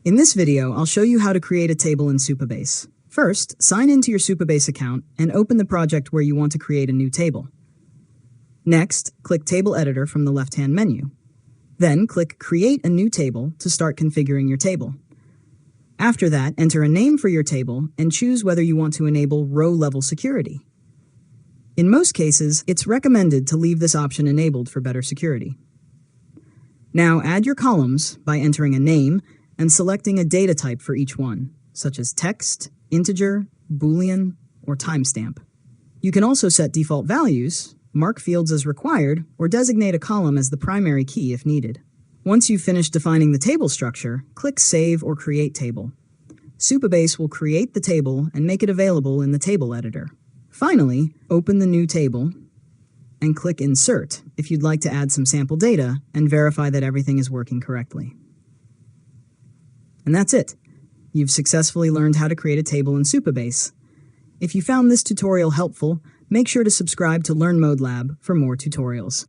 In this video, I'll show you how to create a table in Supabase. First, sign into your Supabase account and open the project where you want to create a new table. Next, click Table Editor from the left-hand menu. Then, click Create a New Table to start configuring your table. After that, enter a name for your table and choose whether you want to enable row-level security. In most cases, it's recommended to leave this option enabled for better security. Now, add your columns by entering a name and selecting a data type for each one, such as text, integer, Boolean, or timestamp. You can also set default values, mark fields as required, or designate a column as the primary key if needed. Once you've finished defining the table structure, click Save or Create Table. Supabase will create the table and make it available in the Table Editor. Finally, open the new table and click Insert if you'd like to add some sample data and verify that everything is working correctly. And that's it. You've successfully learned how to create a table in Supabase. If you found this tutorial helpful, make sure to subscribe to Learn Mode Lab for more tutorials.